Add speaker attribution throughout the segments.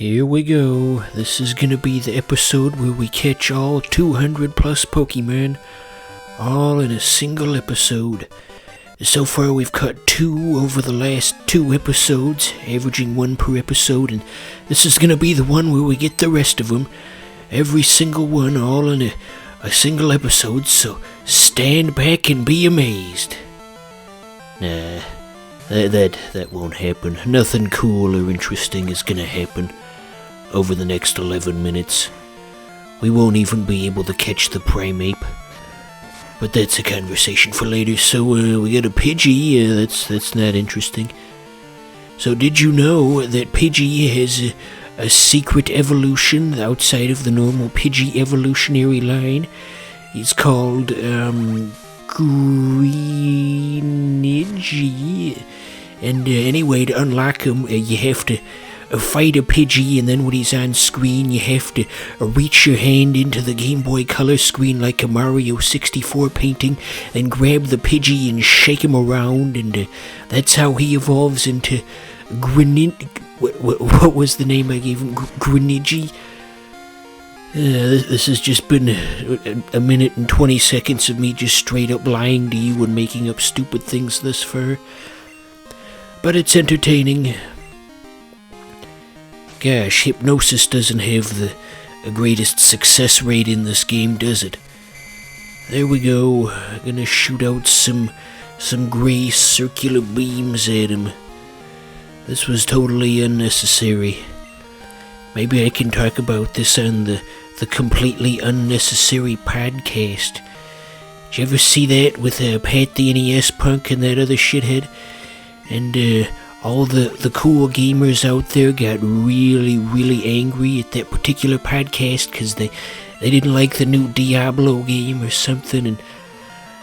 Speaker 1: Here we go. This is gonna be the episode where we catch all 200 plus Pokemon, all in a single episode. So far we've caught 2 over the last 2 episodes, averaging 1 per episode, and this is gonna be the one where we get the rest of them. Every single one, all in a single episode, so stand back and be amazed. Nah, that won't happen. Nothing cool or interesting is gonna happen over the next 11 minutes. We won't even be able to catch the Primeape. But that's a conversation for later. So we got a Pidgey. That's not interesting. So did you know that Pidgey has a secret evolution outside of the normal Pidgey evolutionary line? He's called Greenidgy. And anyway, to unlock him, you have to fight a Pidgey, and then when he's on screen, you have to reach your hand into the Game Boy Color screen like a Mario 64 painting, and grab the Pidgey and shake him around, and that's how he evolves into what was the name I gave him? Greenidgy? This has just been a minute and 20 seconds of me just straight up lying to you and making up stupid things this far. But it's entertaining. Gosh, Hypnosis doesn't have the greatest success rate in this game, does it? There we go. I'm gonna shoot out some gray circular beams at him. This was totally unnecessary. Maybe I can talk about this on the completely unnecessary podcast. Did you ever see that with Pat the NES Punk and that other shithead? And all the cool gamers out there got really, really angry at that particular podcast because they didn't like the new Diablo game or something, and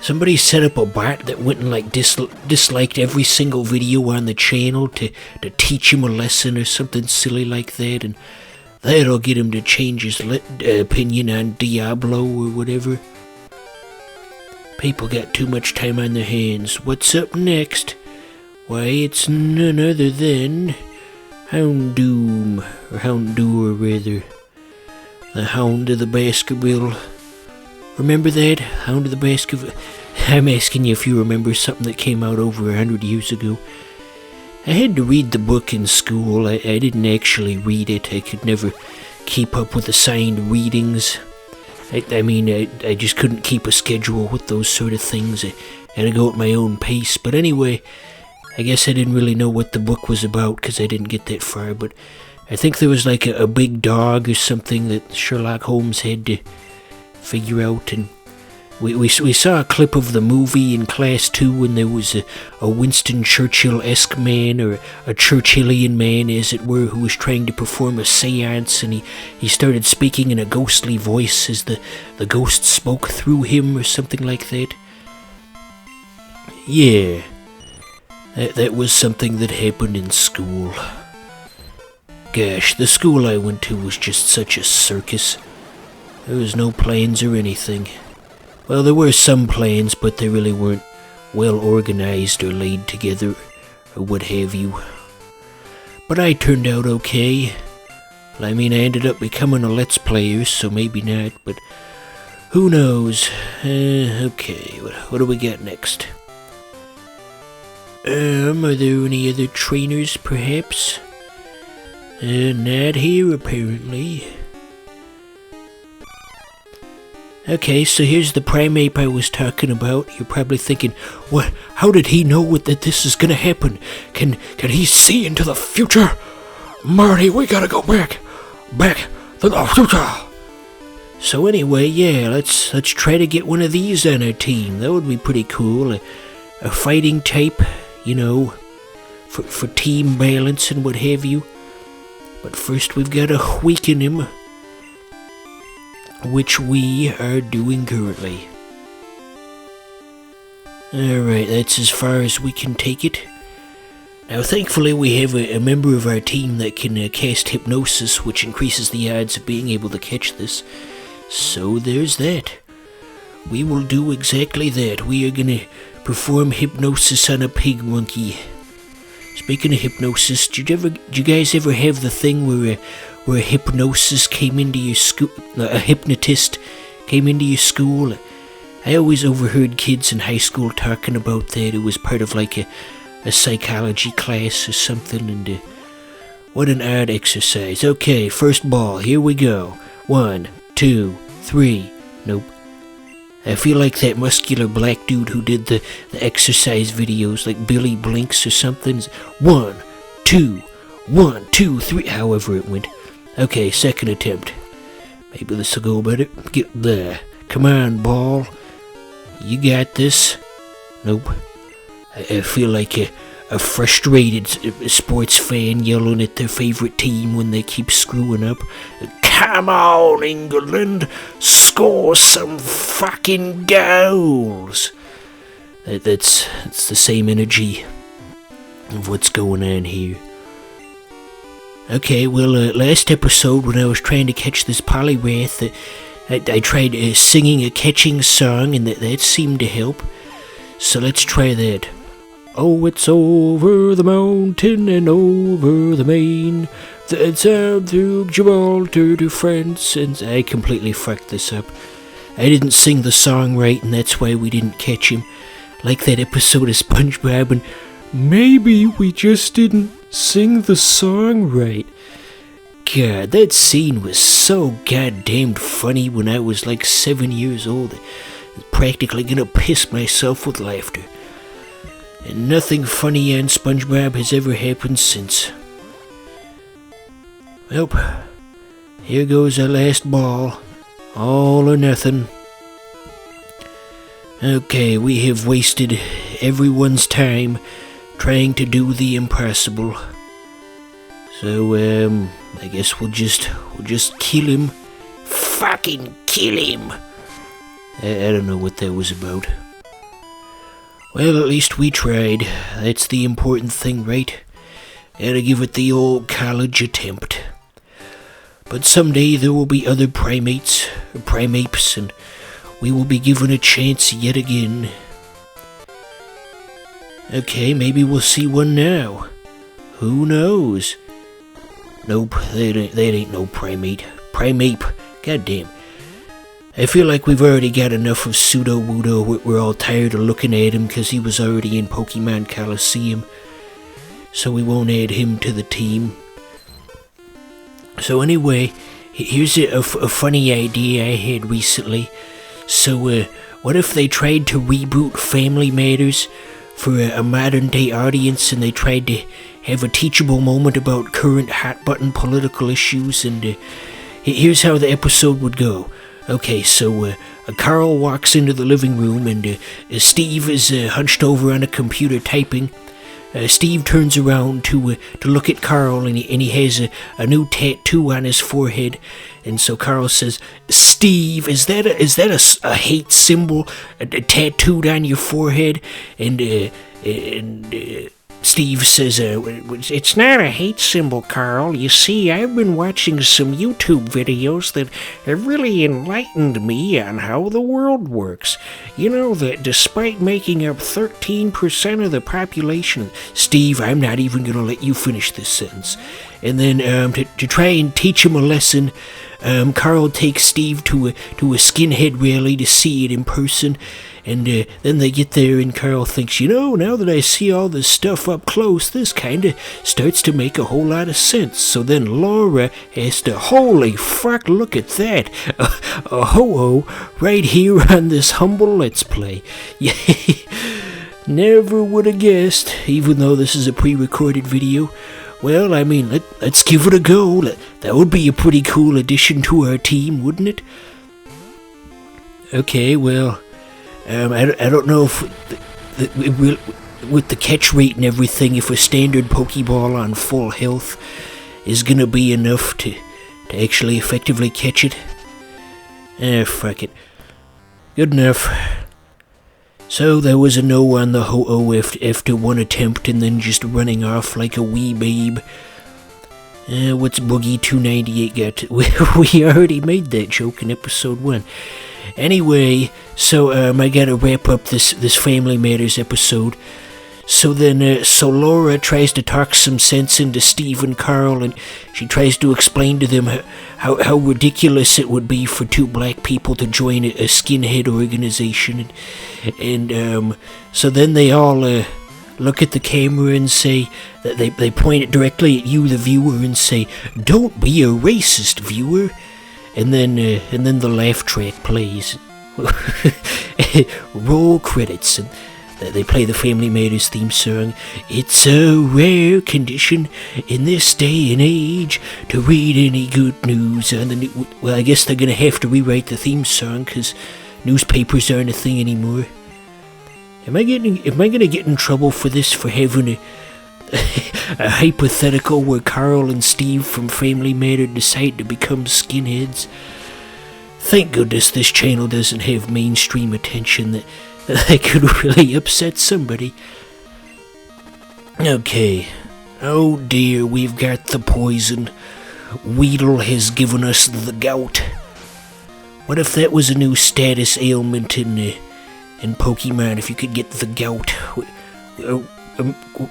Speaker 1: somebody set up a bot that went and disliked every single video on the channel to teach him a lesson or something silly like that, and that'll get him to change his opinion on Diablo or whatever. People got too much time on their hands. What's up next? Why, it's none other than Houndoom, or Houndour rather. The Hound of the Baskerville. Remember that? Hound of the Baskerville? I'm asking you if you remember something that came out over 100 years ago. I had to read the book in school. I didn't actually read it. I could never keep up with assigned readings. I just couldn't keep a schedule with those sort of things. I had to go at my own pace. But anyway, I guess I didn't really know what the book was about because I didn't get that far, but I think there was like a big dog or something that Sherlock Holmes had to figure out, and we saw a clip of the movie in class too, and there was a Winston Churchill-esque man, or a Churchillian man as it were, who was trying to perform a seance, and he started speaking in a ghostly voice as the ghost spoke through him or something like that. Yeah. That was something that happened in school. Gosh, the school I went to was just such a circus. There was no plans or anything. Well, there were some plans, but they really weren't well organized or laid together, or what have you. But I turned out okay. I mean, I ended up becoming a Let's Player, so maybe not, but who knows? Okay, what do we got next? Are there any other trainers, perhaps? Not here, apparently. Okay, so here's the Primeape I was talking about. You're probably thinking, what? How did he know that this is gonna happen? Can he see into the future? Marty, we gotta go back to the future. So anyway, yeah, let's try to get one of these on our team. That would be pretty cool. A fighting type, you know, for team balance and what have you. But first we've got to weaken him, which we are doing currently. Alright, that's as far as we can take it. Now thankfully we have a member of our team that can cast Hypnosis, which increases the odds of being able to catch this. So there's that. We will do exactly that. We are gonna perform Hypnosis on a pig monkey. Speaking of hypnosis, did you guys ever have the thing where a hypnosis came into your school, a hypnotist came into your school? I always overheard kids in high school talking about that. It was part of like a psychology class or something, and what an odd exercise. Okay, first ball, here we go. 1, 2, 3. Nope. I feel like that muscular black dude who did the exercise videos, like Billy Blinks or something. 1, 2, 1, 2, 3, however it went. Okay, second attempt. Maybe this will go better. Get there. Come on, ball. You got this. Nope. I feel like a frustrated sports fan yelling at their favorite team when they keep screwing up. Come on, England, score some fucking goals. That's the same energy of what's going on here. Okay, well, last episode when I was trying to catch this polyrath, I tried singing a catching song, and that seemed to help. So let's try that. Oh, it's over the mountain and over the main, that's out through Gibraltar to France, and I completely fucked this up. I didn't sing the song right, and that's why we didn't catch him. Like that episode of SpongeBob, and maybe we just didn't sing the song right. God, that scene was so goddamn funny when I was like 7 years old. I was practically gonna piss myself with laughter. And nothing funny on SpongeBob has ever happened since. Well, here goes our last ball. All or nothing. Okay, we have wasted everyone's time trying to do the impossible. So, I guess we'll just kill him. Fucking kill him! I don't know what that was about. Well, at least we tried. That's the important thing, right? Gotta give it the old college attempt. But someday there will be other primates, and we will be given a chance yet again. Okay, maybe we'll see one now. Who knows? Nope, that ain't no primate. Primape. Goddamn. I feel like we've already got enough of Pseudo-Wudo. We're all tired of looking at him because he was already in Pokemon Coliseum. So we won't add him to the team. So anyway, here's a funny idea I had recently. So what if they tried to reboot Family Matters for a modern-day audience, and they tried to have a teachable moment about current hot-button political issues, and here's how the episode would go. Okay, so Carl walks into the living room, and Steve is hunched over on a computer typing. Steve turns around to look at Carl, and he has a new tattoo on his forehead. And so Carl says, "Steve, is that a hate symbol tattooed on your forehead?" And Steve says, "It's not a hate symbol, Carl. You see, I've been watching some YouTube videos that have really enlightened me on how the world works. You know that despite making up 13% of the population..." Steve, I'm not even going to let you finish this sentence. And then to try and teach him a lesson, Carl takes Steve to a skinhead rally to see it in person. And then they get there, and Carl thinks, now that I see all this stuff up close, this kind of starts to make a whole lot of sense. So then Laura has to, holy fuck, look at that, a ho-ho right here on this humble Let's Play. Never would have guessed, even though this is a pre-recorded video. Well, I mean, let's give it a go. That would be a pretty cool addition to our team, wouldn't it? Okay, well... I don't know if with the catch rate and everything, if a standard Pokeball on full health is gonna be enough to actually effectively catch it. Fuck it. Good enough. So there was a no on the Ho-Oh after one attempt, and then just running off like a wee babe. What's Boogie 298 got? We already made that joke in episode 1. Anyway, so I gotta wrap up this Family Matters episode. So Laura tries to talk some sense into Steve and Carl, and she tries to explain to them how ridiculous it would be for two black people to join a skinhead organization. And so then they all look at the camera and say, that they point it directly at you, the viewer, and say, "Don't be a racist, viewer." And then the laugh track plays. Roll credits, and they play the Family Matters theme song. It's a rare condition in this day and age to read any good news on the news. Well, I guess they're gonna have to rewrite the theme song because newspapers aren't a thing anymore. Am I gonna get in trouble for this, for having a hypothetical where Carl and Steve from Family Matter decide to become skinheads? Thank goodness this channel doesn't have mainstream attention that could really upset somebody. Okay. Oh dear, we've got the poison. Weedle has given us the gout. What if that was a new status ailment in Pokemon, if you could get the gout?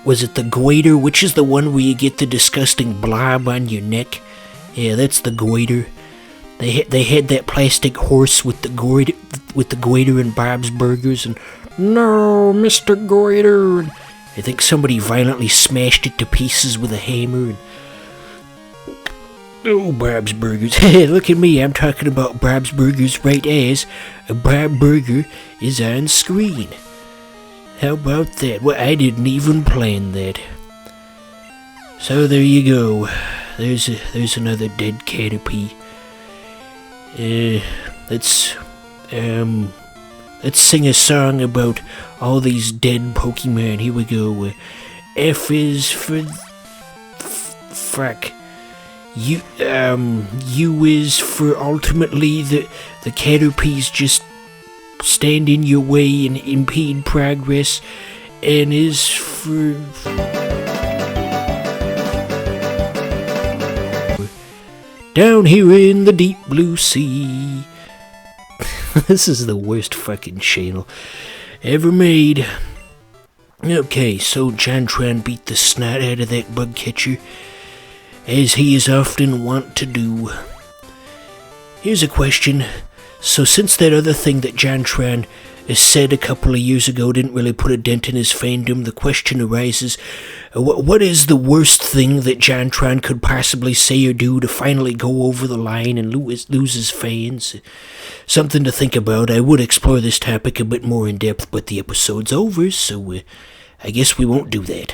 Speaker 1: Was it the goiter? Which is the one where you get the disgusting blob on your neck? Yeah, that's the goiter. They had that plastic horse with the goiter in Bob's Burgers, and no, Mr. Goiter. And I think somebody violently smashed it to pieces with a hammer. And oh, Bob's Burgers. Hey, look at me, I'm talking about Bob's Burgers right as a Bob Burger is on screen. How about that? Well, I didn't even plan that. So there you go. There's another dead Caterpie. Let's sing a song about all these dead Pokemon. Here we go. F is for fuck. U is for ultimately the Caterpies just stand in your way and impede progress. N is for down here in the deep blue sea. This is the worst fucking channel ever made. Okay, so Jontron beat the snot out of that bug catcher, as he is often wont to do. Here's a question. So since that other thing that Jontron said a couple of years ago didn't really put a dent in his fandom, the question arises, what is the worst thing that Jontron could possibly say or do to finally go over the line and lose his fans? Something to think about. I would explore this topic a bit more in depth, but the episode's over, so I guess we won't do that.